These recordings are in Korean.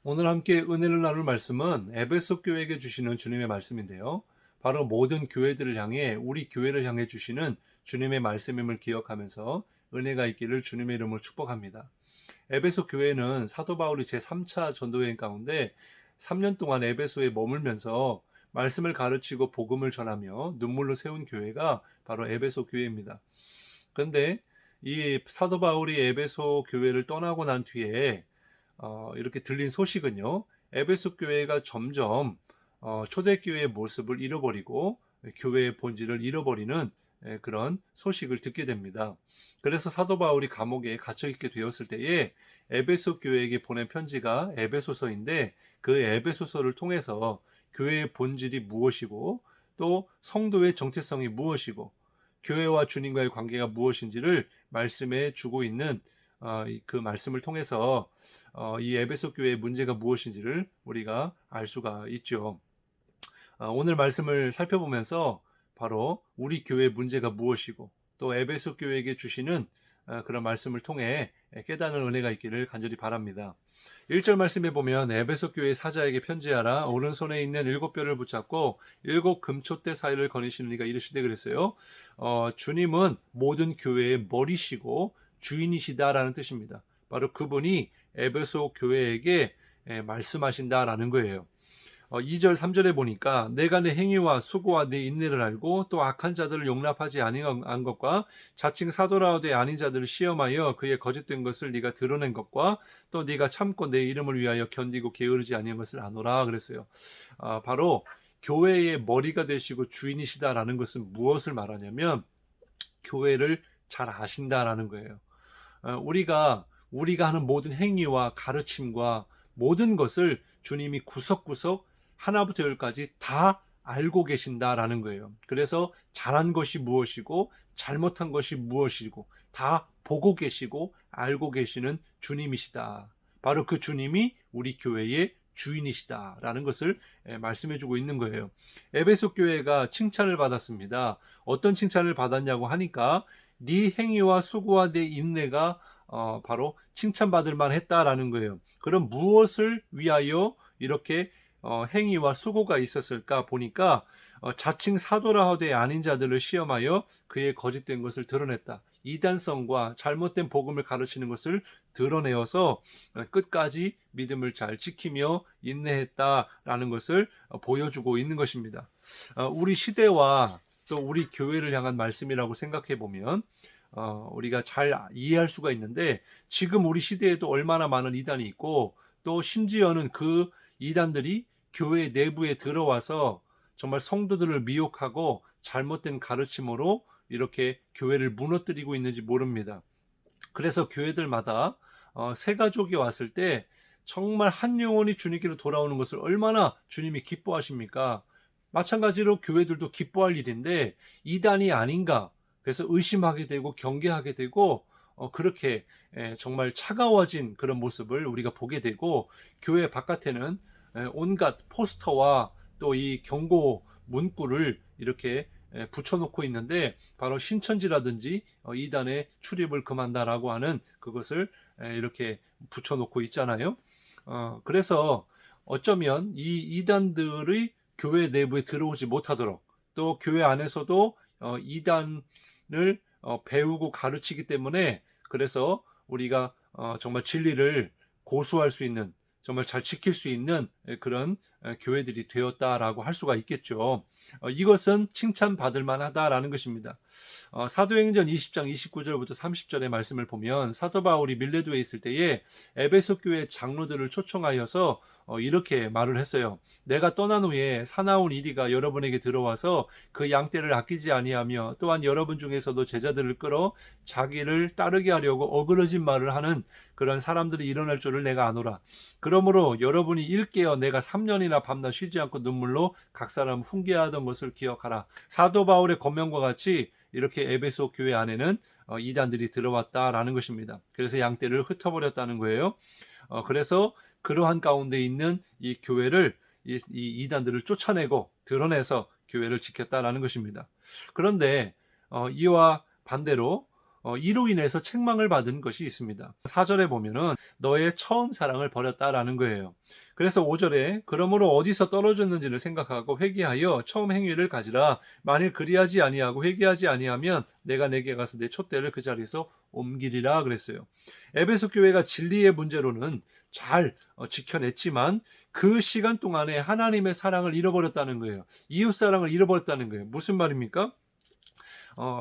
오늘 함께 은혜를 나눌 말씀은 에베소 교회에게 주시는 주님의 말씀인데요. 바로 모든 교회들을 향해 우리 교회를 향해 주시는 주님의 말씀임을 기억하면서 은혜가 있기를 주님의 이름으로 축복합니다. 에베소 교회는 사도 바울이 제3차 전도여행 가운데 3년 동안 에베소에 머물면서 말씀을 가르치고 복음을 전하며 눈물로 세운 교회가 바로 에베소 교회입니다. 그런데 이 사도 바울이 에베소 교회를 떠나고 난 뒤에 이렇게 들린 소식은요. 에베소 교회가 점점 초대교회의 모습을 잃어버리고 교회의 본질을 잃어버리는 그런 소식을 듣게 됩니다. 그래서 사도 바울이 감옥에 갇혀 있게 되었을 때에 에베소 교회에게 보낸 편지가 에베소서인데 그 에베소서를 통해서 교회의 본질이 무엇이고 또 성도의 정체성이 무엇이고 교회와 주님과의 관계가 무엇인지를 말씀해 주고 있는 그 말씀을 통해서 이 에베소 교회의 문제가 무엇인지를 우리가 알 수가 있죠. 오늘 말씀을 살펴보면서 바로 우리 교회의 문제가 무엇이고 또 에베소 교회에게 주시는 그런 말씀을 통해 깨닫는 은혜가 있기를 간절히 바랍니다. 1절 말씀에 보면 에베소 교회 사자에게 편지하라 오른손에 있는 7뼈를 붙잡고 7금촛대 사이를 거니시는 이가 이르시되 그랬어요. 주님은 모든 교회의 머리시고 주인이시다라는 뜻입니다. 바로 그분이 에베소 교회에게 말씀하신다라는 거예요. 2절 3절에 보니까 내가 내 행위와 수고와 내 인내를 알고 또 악한 자들을 용납하지 아니한 것과 자칭 사도라오되 아닌 자들을 시험하여 그의 거짓된 것을 네가 드러낸 것과 또 네가 참고 내 이름을 위하여 견디고 게으르지 아니한 것을 아노라 그랬어요. 바로 교회의 머리가 되시고 주인이시다라는 것은 무엇을 말하냐면 교회를 잘 아신다라는 거예요. 우리가 하는 모든 행위와 가르침과 모든 것을 주님이 구석구석 하나부터 열까지 다 알고 계신다라는 거예요. 그래서 잘한 것이 무엇이고 잘못한 것이 무엇이고 다 보고 계시고 알고 계시는 주님이시다. 바로 그 주님이 우리 교회의 주인이시다라는 것을 말씀해 주고 있는 거예요. 에베소 교회가 칭찬을 받았습니다. 어떤 칭찬을 받았냐고 하니까 네 행위와 수고와 네 인내가 바로 칭찬받을 만했다라는 거예요. 그럼 무엇을 위하여 이렇게 행위와 수고가 있었을까 보니까 자칭 사도라 하되 아닌 자들을 시험하여 그의 거짓된 것을 드러냈다. 이단성과 잘못된 복음을 가르치는 것을 드러내어서 끝까지 믿음을 잘 지키며 인내했다라는 것을 보여주고 있는 것입니다. 우리 시대와 또 우리 교회를 향한 말씀이라고 생각해 보면 우리가 잘 이해할 수가 있는데 지금 우리 시대에도 얼마나 많은 이단이 있고 또 심지어는 그 이단들이 교회 내부에 들어와서 정말 성도들을 미혹하고 잘못된 가르침으로 이렇게 교회를 무너뜨리고 있는지 모릅니다. 그래서 교회들마다 새 가족이 왔을 때 정말 한 영혼이 주님께로 돌아오는 것을 얼마나 주님이 기뻐하십니까? 마찬가지로 교회들도 기뻐할 일인데 이단이 아닌가? 그래서 의심하게 되고 경계하게 되고 그렇게 정말 차가워진 그런 모습을 우리가 보게 되고 교회 바깥에는 온갖 포스터와 또 이 경고 문구를 이렇게 붙여놓고 있는데 바로 신천지라든지 이단의 출입을 금한다라고 하는 그것을 이렇게 붙여놓고 있잖아요. 그래서 어쩌면 이 이단들의 교회 내부에 들어오지 못하도록 또 교회 안에서도 이단을 배우고 가르치기 때문에 그래서 우리가 정말 진리를 고수할 수 있는 정말 잘 지킬 수 있는 그런 교회들이 되었다라고 할 수가 있겠죠. 이것은 칭찬받을 만하다라는 것입니다. 사도행전 20장 29절부터 30절의 말씀을 보면 사도 바울이 밀레도에 있을 때에 에베소 교회 장로들을 초청하여서 이렇게 말을 했어요. 내가 떠난 후에 사나운 이리가 여러분에게 들어와서 그 양떼를 아끼지 아니하며 또한 여러분 중에서도 제자들을 끌어 자기를 따르게 하려고 어그러진 말을 하는 그런 사람들이 일어날 줄을 내가 아노라. 그러므로 여러분이 일깨어 내가 3년이나 밤낮 쉬지 않고 눈물로 각 사람 훈계하던 것을 기억하라. 사도 바울의 권면과 같이 이렇게 에베소 교회 안에는 이단들이 들어왔다라는 것입니다. 그래서 양떼를 흩어버렸다는 거예요. 그래서 그러한 가운데 있는 이 교회를 이 이단들을 쫓아내고 드러내서 교회를 지켰다라는 것입니다. 그런데 이와 반대로 이로 인해서 책망을 받은 것이 있습니다. 4절에 보면은 너의 처음 사랑을 버렸다라는 거예요. 그래서 5절에 그러므로 어디서 떨어졌는지를 생각하고 회개하여 처음 행위를 가지라. 만일 그리하지 아니하고 회개하지 아니하면 내가 내게 가서 내 촛대를 그 자리에서 옮기리라 그랬어요. 에베소 교회가 진리의 문제로는 잘 지켜냈지만 그 시간 동안에 하나님의 사랑을 잃어버렸다는 거예요. 이웃 사랑을 잃어버렸다는 거예요. 무슨 말입니까?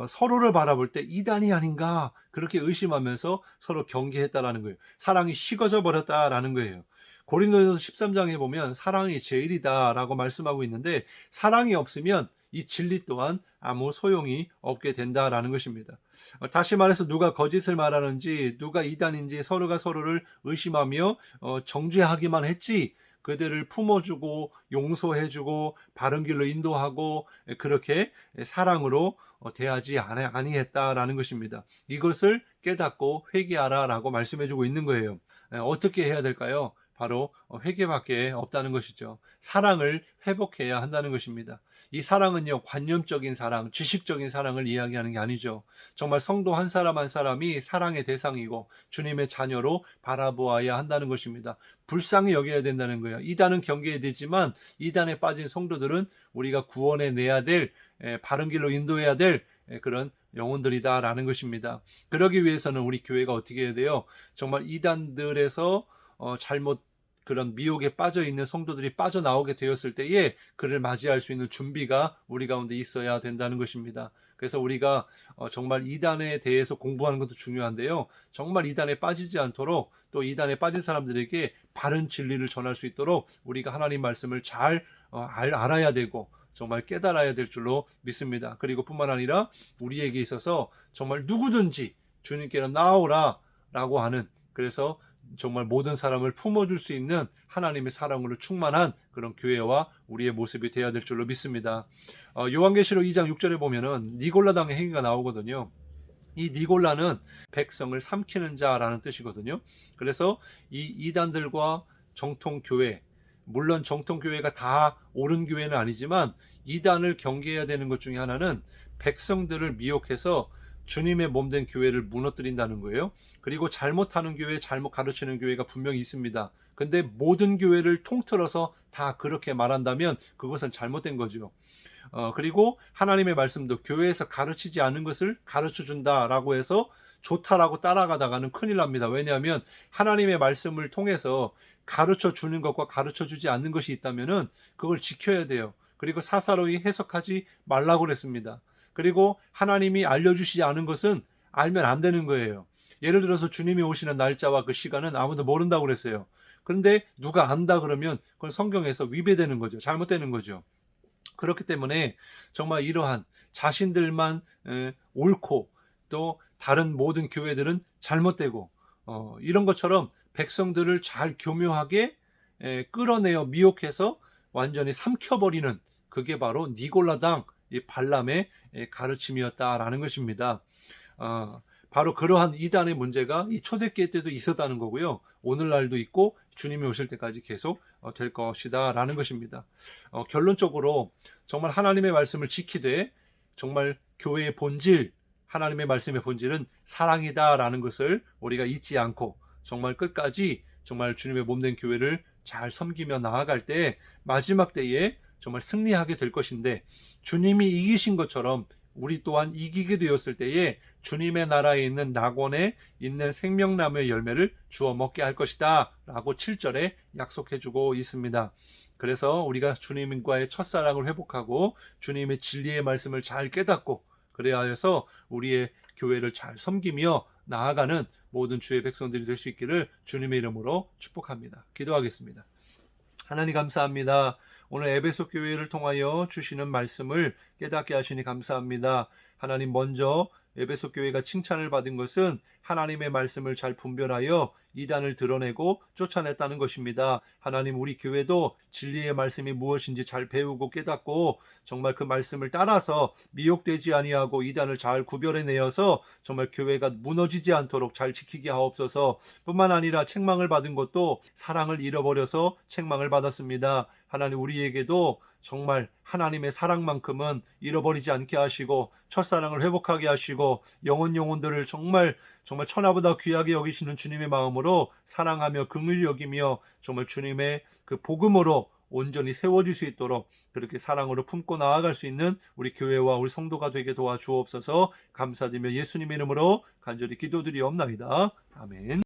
서로를 바라볼 때 이단이 아닌가 그렇게 의심하면서 서로 경계했다라는 거예요. 사랑이 식어져 버렸다라는 거예요. 고린도전서 13장에 보면 사랑이 제일이다라고 말씀하고 있는데 사랑이 없으면 이 진리 또한 아무 소용이 없게 된다라는 것입니다. 다시 말해서 누가 거짓을 말하는지 누가 이단인지 서로가 서로를 의심하며 정죄하기만 했지 그들을 품어주고 용서해주고 바른 길로 인도하고 그렇게 사랑으로 대하지 아니했다라는 것입니다. 이것을 깨닫고 회개하라라고 말씀해주고 있는 거예요. 어떻게 해야 될까요? 바로 회개밖에 없다는 것이죠. 사랑을 회복해야 한다는 것입니다. 이 사랑은요, 관념적인 사랑, 지식적인 사랑을 이야기하는 게 아니죠. 정말 성도 한 사람 한 사람이 사랑의 대상이고 주님의 자녀로 바라보아야 한다는 것입니다. 불쌍히 여겨야 된다는 거예요. 이단은 경계해야 되지만 이단에 빠진 성도들은 우리가 구원해 내야 될, 바른 길로 인도해야 될 그런 영혼들이다라는 것입니다. 그러기 위해서는 우리 교회가 어떻게 해야 돼요? 정말 이단들에서 잘못 그런 미혹에 빠져 있는 성도들이 빠져나오게 되었을 때에 그를 맞이할 수 있는 준비가 우리 가운데 있어야 된다는 것입니다. 그래서 우리가 정말 이단에 대해서 공부하는 것도 중요한데요. 정말 이단에 빠지지 않도록 또 이단에 빠진 사람들에게 바른 진리를 전할 수 있도록 우리가 하나님 말씀을 잘 알아야 되고 정말 깨달아야 될 줄로 믿습니다. 그리고 뿐만 아니라 우리에게 있어서 정말 누구든지 주님께로 나오라 라고 하는 그래서 정말 모든 사람을 품어줄 수 있는 하나님의 사랑으로 충만한 그런 교회와 우리의 모습이 되어야 될 줄로 믿습니다. 요한계시록 2장 6절에 보면은 니골라당의 행위가 나오거든요. 이 니골라는 백성을 삼키는 자라는 뜻이거든요. 그래서 이 이단들과 정통교회, 물론 정통교회가 다 옳은 교회는 아니지만 이단을 경계해야 되는 것 중에 하나는 백성들을 미혹해서 주님의 몸된 교회를 무너뜨린다는 거예요. 그리고 잘못하는 교회, 잘못 가르치는 교회가 분명히 있습니다. 근데 모든 교회를 통틀어서 다 그렇게 말한다면 그것은 잘못된 거죠. 그리고 하나님의 말씀도 교회에서 가르치지 않은 것을 가르쳐 준다라고 해서 좋다라고 따라가다가는 큰일 납니다. 왜냐하면 하나님의 말씀을 통해서 가르쳐 주는 것과 가르쳐 주지 않는 것이 있다면은 그걸 지켜야 돼요. 그리고 사사로이 해석하지 말라고 그랬습니다. 그리고 하나님이 알려주시지 않은 것은 알면 안 되는 거예요. 예를 들어서 주님이 오시는 날짜와 그 시간은 아무도 모른다고 그랬어요. 그런데 누가 안다 그러면 그건 성경에서 위배되는 거죠. 잘못되는 거죠. 그렇기 때문에 정말 이러한 자신들만 옳고 또 다른 모든 교회들은 잘못되고 이런 것처럼 백성들을 잘 교묘하게 끌어내어 미혹해서 완전히 삼켜버리는 그게 바로 니골라당 이 발람의 가르침이었다라는 것입니다. 바로 그러한 이단의 문제가 이 초대교회 때도 있었다는 거고요. 오늘날도 있고 주님이 오실 때까지 계속 될 것이다 라는 것입니다. 결론적으로 정말 하나님의 말씀을 지키되 정말 교회의 본질, 하나님의 말씀의 본질은 사랑이다 라는 것을 우리가 잊지 않고 정말 끝까지 정말 주님의 몸된 교회를 잘 섬기며 나아갈 때 마지막 때에 정말 승리하게 될 것인데 주님이 이기신 것처럼 우리 또한 이기게 되었을 때에 주님의 나라에 있는 낙원에 있는 생명나무의 열매를 주워 먹게 할 것이다 라고 7절에 약속해 주고 있습니다. 그래서 우리가 주님과의 첫사랑을 회복하고 주님의 진리의 말씀을 잘 깨닫고 그래야 해서 우리의 교회를 잘 섬기며 나아가는 모든 주의 백성들이 될 수 있기를 주님의 이름으로 축복합니다. 기도하겠습니다. 하나님 감사합니다. 오늘 에베소 교회를 통하여 주시는 말씀을 깨닫게 하시니 감사합니다. 하나님 먼저 에베소 교회가 칭찬을 받은 것은 하나님의 말씀을 잘 분별하여 이단을 드러내고 쫓아냈다는 것입니다. 하나님 우리 교회도 진리의 말씀이 무엇인지 잘 배우고 깨닫고 정말 그 말씀을 따라서 미혹되지 아니하고 이단을 잘 구별해내어서 정말 교회가 무너지지 않도록 잘 지키게 하옵소서. 뿐만 아니라 책망을 받은 것도 사랑을 잃어버려서 책망을 받았습니다. 하나님 우리에게도 정말 하나님의 사랑만큼은 잃어버리지 않게 하시고 첫사랑을 회복하게 하시고 영혼들을 정말 정말 천하보다 귀하게 여기시는 주님의 마음으로 사랑하며 긍휼히 여기며 정말 주님의 그 복음으로 온전히 세워질 수 있도록 그렇게 사랑으로 품고 나아갈 수 있는 우리 교회와 우리 성도가 되게 도와주옵소서. 감사드리며 예수님의 이름으로 간절히 기도드리옵나이다. 아멘.